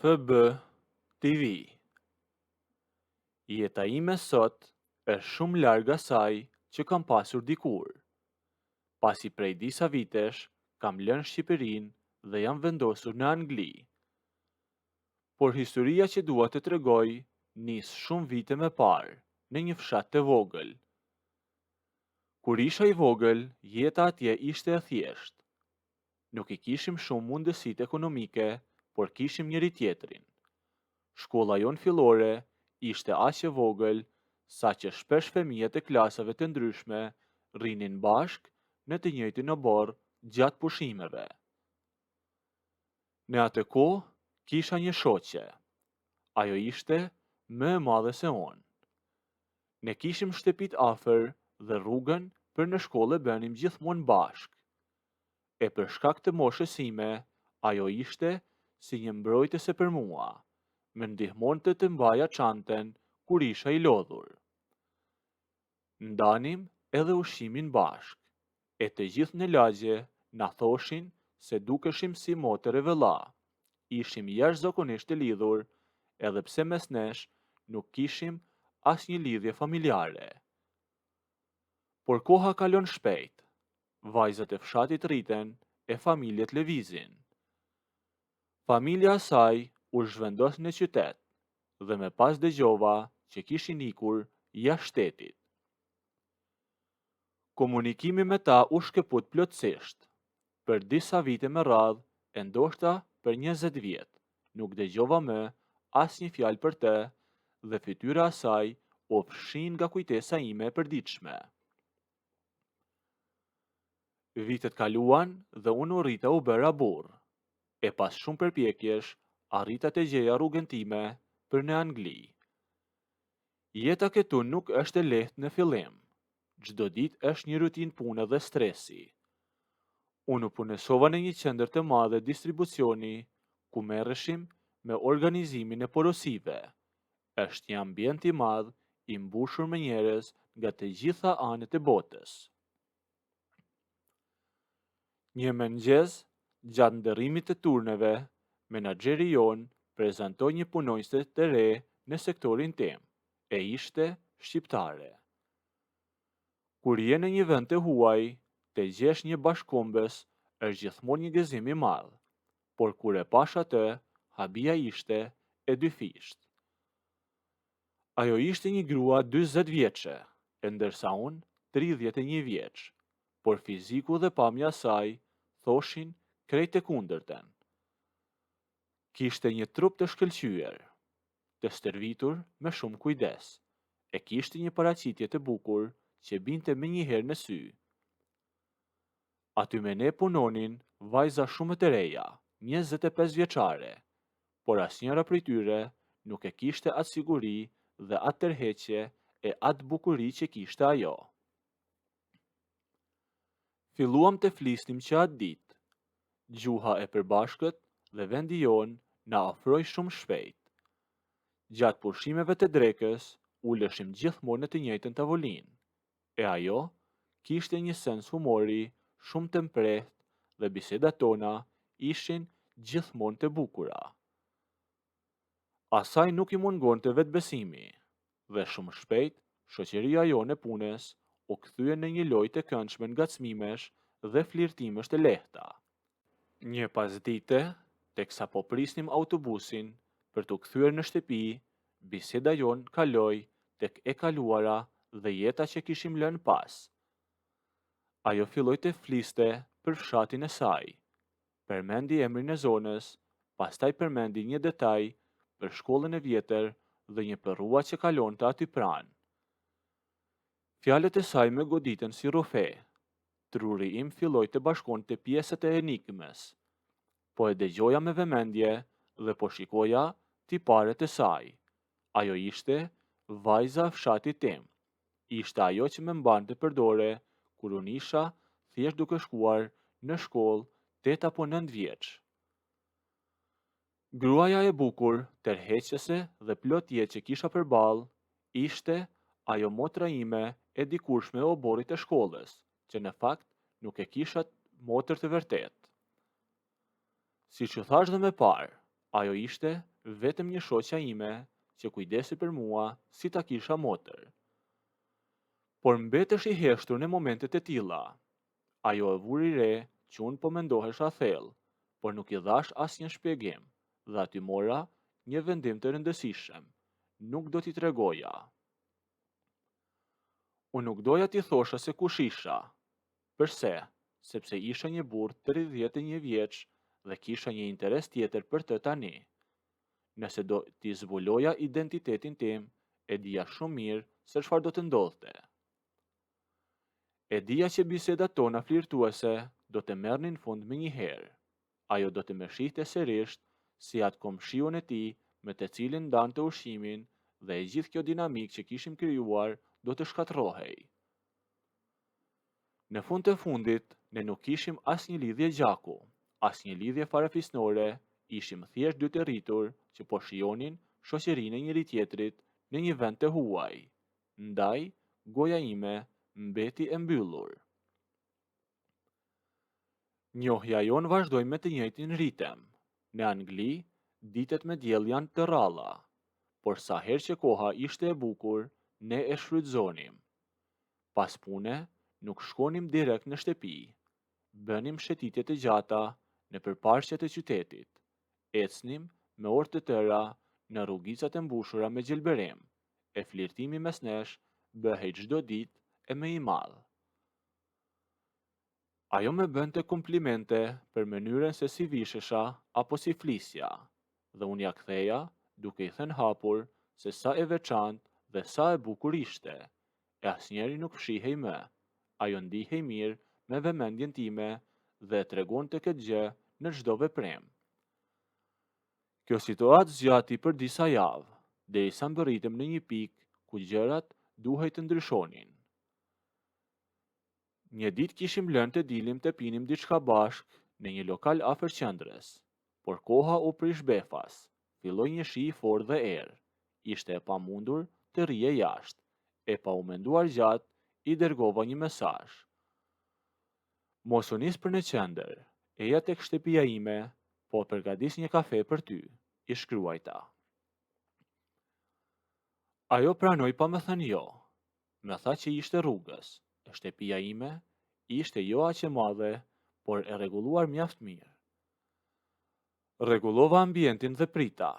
FB TV. Jeta ime sot është shumë larg asaj që kam pasur dikur. Pasi prej disa vitesh kam lënë Shqipërinë dhe jam vendosur në Angli. Por historia që dua të tregoj nis shumë vite më parë, në një fshat të vogël. Kur isha i vogël, jeta atje ishte e thjeshtë. Nuk i kishim shumë mundësitë ekonomike, por kishim njëri tjetrin. Shkolla jon fillore ishte aq e vogël sa që shpesh fëmijët e klasave të ndryshme rrinin bashk në të njëjtin obor gjatë pushimeve. Në atë kohë kisha një shoqe. Ajo ishte më e madhe se unë. Ne kishim shtëpit afër dhe rrugën për në shkollë bënim gjithmonë bashk. E për shkak të moshës sime, ajo ishte si një mbrojtëse për mua. Më ndihmonte të mbaja çanten kur isha i lodhur. Ndanim edhe ushqimin bashk. E të gjithë në lagje na thoshin se dukeshim si motër e vëlla. Ishim jashtëzakonisht të lidhur, edhe pse mes nesh nuk kishim asnjë lidhje familjare. Por koha kalon shpejt. Vajzat e fshatit rriten e familjet lëvizin. Familja e saj u zhvendos në qytet dhe më pas dëgjova që kishin ikur jashtë shtetit. Komunikimi me ta u shkëput plotësisht. Për disa vite me radhë, e ndoshta për 20 vjet, nuk dëgjova më asnjë fjalë për të dhe fytyra e saj u fshin nga kujtesa ime e përditshme. Vitet kaluan dhe unë u rrita u bëra burr. E pas shumë përpjekjesh, arrita të gjeja rrugën time për në Angli. Jeta këtu nuk është e lehtë në fillim. Çdo ditë është një rutinë pune dhe stresi. Unë u punësova në një qendër të madhe distribucioni, ku merreshim me organizimin e porosive. Është një ambient i madh, i mbushur me njerëz nga të gjitha anët e botës. Një mëngjes, gjatë ndërrimit të turneve, menaxheri jon prezantoi një punonjëse të re në sektorin tim, e ishte shqiptare. Kur je në një vend të huaj, të gjesh një bashkëkombës është gjithmonë një gëzim i madh, por kur e pash atë, habia ishte e dyfisht. Ajo ishte një grua 40 vjeçe, e ndërsa unë 31 vjeç, por fiziku dhe pamja saj thoshin krejt e kundërten. Kishte një trup të shkëlqyer, të stërvitur me shumë kujdes, e kishte një paraqitje të bukur që binte me njëherë në sy. Aty me ne punonin vajza shumë të reja, 25 vjeçare, por asnjëra prej tyre nuk e kishte atë siguri dhe atë tërheqje e atë bukuri që kishte ajo. Filluam të flisnim që atë ditë. Gjuha e përbashkët dhe vendi jon na ofroi shumë shpejt. Gjatë pushimeve të drekës, uleshim gjithmonë në të njëjtën tavolinë, e ajo kishte një sens humori shumë të mprehtë dhe bisedat tona ishin gjithmonë të bukura. Asaj nuk i mungonte vetbesimi, dhe shumë shpejt shoqëria jone e punës u kthye në një lojë të këndshme ngacmimesh dhe flirtimesh të lehta. Një pasdite, teksa po prisnim autobusin për t'u kthyer në shtëpi, biseda jon kaloi tek e kaluara dhe jeta që kishim lënë pas. Ajo filloi të fliste për fshatin e saj. Përmendi emrin e zonës, pastaj përmendi një detaj për shkollën e vjetër dhe një përrua që kalonte aty pranë. Fjalët e saj më goditën si rufe. Truri im filloi të bashkonte pjesët e enigmës. Po e dëgjoja me vëmendje dhe po shikoja tiparet e saj. Ajo ishte vajza e fshatit tim. Ishte ajo që më mbante përdore kur unë isha thjesht duke shkuar në shkollë 8 apo 9 vjeç. Gruaja e bukur, tërheqëse dhe plot jetë që kisha përballë, ishte ajo motra ime e dikurshme e oborit të shkollës, që në fakt nuk e kisha motër të vërtet. Si që thash dhe me parë, ajo ishte vetëm një shoqja ime që kujdesi për mua si ta kisha motër. Por mbetesh i heshtur në momentet e tilla. Ajo e vuri re që unë po mendohesha thellë, por nuk i dhash asnjë shpjegim, dhe aty mora një vendim të rëndësishëm. Nuk do t'i tregoja. Unë nuk doja t'i thosha se kush isha. Përse? Sepse isha një burr 31 vjeç dhe kisha një interes tjetër për të tani. Nëse do t'i zbuloja identitetin tim, e dija shumë mirë se çfarë do të ndodhte. E dija që bisedat tona flirtuese do të merrnin fund me një herë. Ajo do të më shihte sërish si atë komshiun e tij me të cilin ndante ushqimin dhe e gjithë kjo dinamik që kishim krijuar do të shkatërrohej. Në fund të fundit, ne nuk kishim asnjë lidhje gjaku, asnjë lidhje farefisnore, ishim thjesht dy të rritur që po shijonin shoqërinë e njëri tjetrit në një vend të huaj. Ndaj, goja ime mbeti e mbyllur. Njohja jon vazhdoi me të njëjtin ritem. Në Angli, ditët me diell janë të rralla, por sa herë që koha ishte e bukur, ne e shfrytëzonim. Pas pune, nuk shkonim direkt në shtëpi. Bënim shëtitje të gjata në përparqet e qytetit. Ecnim me orë të tëra në rrugicat e mbushura me gjelberim. E flirtimi mes nesh bëhej çdo ditë e më i madh. Ajo më bënte komplimente për mënyrën se si vishesha apo si flisja, dhe unë ja ktheja duke i thënë hapur se sa e veçantë dhe sa e bukur ishte, e asnjëri nuk fshihej më. Ajo ndihej mirë me vëmendjen time dhe tregonte këtë gjë në çdo veprim. Kjo situatë zgjati për disa javë, derisa mbërritëm në një pikë ku gjërat duhej të ndryshonin. Një ditë kishim lënë të dilim të pinim diçka bashk në një lokal afër qendrës, por koha u prish befas. Filloi një shi i fortë dhe erë. Ishte e pamundur të rrije jashtë. E pa u menduar gjatë, i dërgova një mesazh. Mos u nis për në qendër, eja tek shtëpia ime, po përgatis një kafe për ty, i shkruajta. Ajo pranoi pa më thënë jo. Më tha që ishte rrugës, e shtëpia ime ishte jo aq e madhe, por e rregulluar mjaft mirë. Rregullova ambientin dhe prita.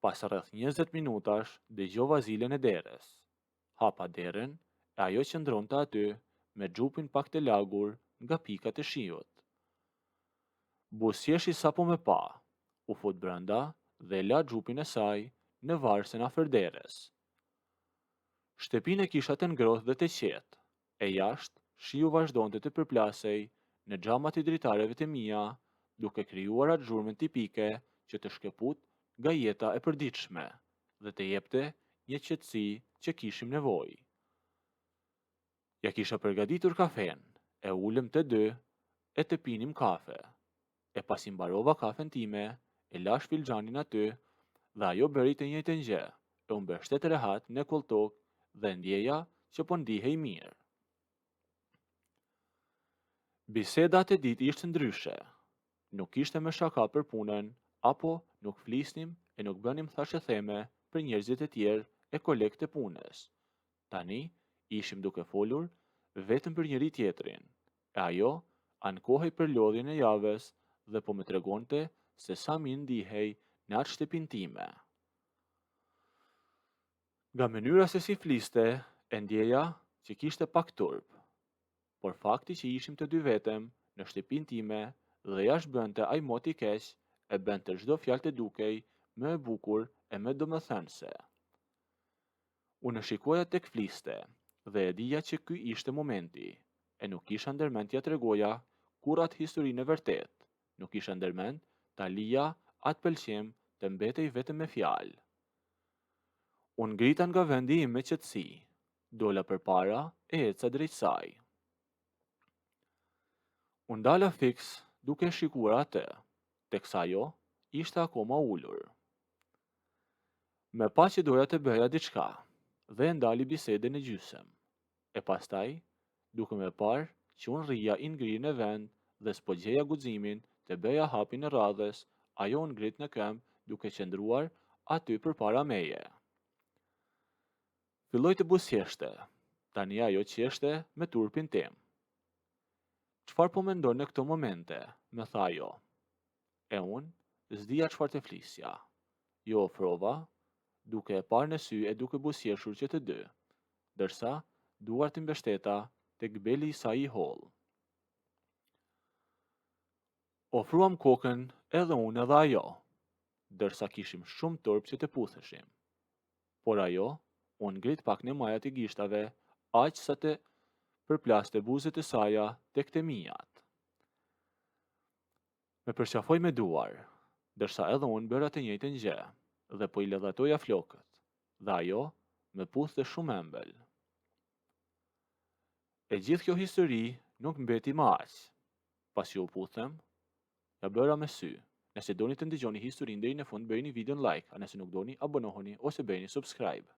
Pas rreth 20 minutash dëgjova zilen e derës. Hapa derën e ajo qëndronte aty me xhupin pak të lagur nga pikat e shiut. Buzëqeshi sapo më pa, u fut brenda dhe la xhupin e saj në varsen afër derës. Shtëpinë e kisha të ngrohtë dhe të qetë. E jashtë, shiu vazhdonte të përplasej në xhamat e dritareve të mia, duke krijuar atë zhurmën tipike që të shkëput nga jeta e përditshme dhe të jepte një qetësi që kishim nevojë. Ja kisha përgatitur kafen, e ulëm të dy e të pinim kafe. E pasi mbarova kafen time, e lash filxhanin aty dhe ajo bëri të njëjtën gjë, e u mbështet rehat në koltok dhe ndjeja që po ndihej mirë. Biseda atë ditë ishte ndryshe. Nuk ishte më shaka për punën, apo nuk flisnim e nuk bënim thashe theme për njerëzit e tjerë e kolegët e punës. Tani ishim duke folur vetëm për njëri tjetrin, e ajo ankohej për lodhjen e javës dhe po më tregonte se sa mirë ndihej në atë shtëpinë time. Nga mënyra se si fliste, e ndjeja që kishte pak turp, por fakti që ishim të dy vetëm në shtëpinë time dhe jashtë bënte ai moti keq, e bënte çdo fjalë të dukej më e bukur e më domethënëse. Unë shikoja tek fliste dhe e dija që ky ishte momenti, e nuk kisha ndërmend t'ja tregoja kur atë historinë e vërtet, nuk kisha ndërmend ta lija atë pëlqim të mbetej vetëm me fjalë. Unë ngrita nga vendi im me qetësi, dola përpara e eca drejt saj. Unë dala fiks duke shikuar atë, teksa ajo ishte akoma ulur. Me pa që doja të bëja diçka, dhe e ndali bisedën në gjysëm. E pastaj, duke me parë që unë rrija i ngrirë në vend dhe s'po gjeja guximin të bëja hapin e radhës, ajo unë ngrit në këmbë duke qëndruar aty përpara meje. Filloi të buzëqeshte, tani ajo qeshte me turpin tim. Çfarë po mendon në këto momente, më tha ajo. E unë s'dija çfarë të flisja. Jo ofrova, duke e parë në sy e duke buzëqeshur që të dy, ndërsa duart i mbështeta tek beli i saj i hollë. Ofruam kokën edhe unë edhe ajo, ndërsa kishim shumë turp që të putheshim. Por ajo u ngrit pak në majat e gishtave, aq sa të përplaste buzët e saja tek të mijat. Me përqafoi me duar, ndërsa edhe unë bëra të njëjtën gjë, dhe po i lëdhatoja flokët, dhe ajo me puthte shumë ëmbël. E gjithë kjo histori nuk mbeti më aq. Pasi u puthem, ja bëra me sy. Nëse doni të ndëgjoni historinë deri në fund, bëjini videon like, a nëse nuk doni, abonohuni ose bëjini subscribe.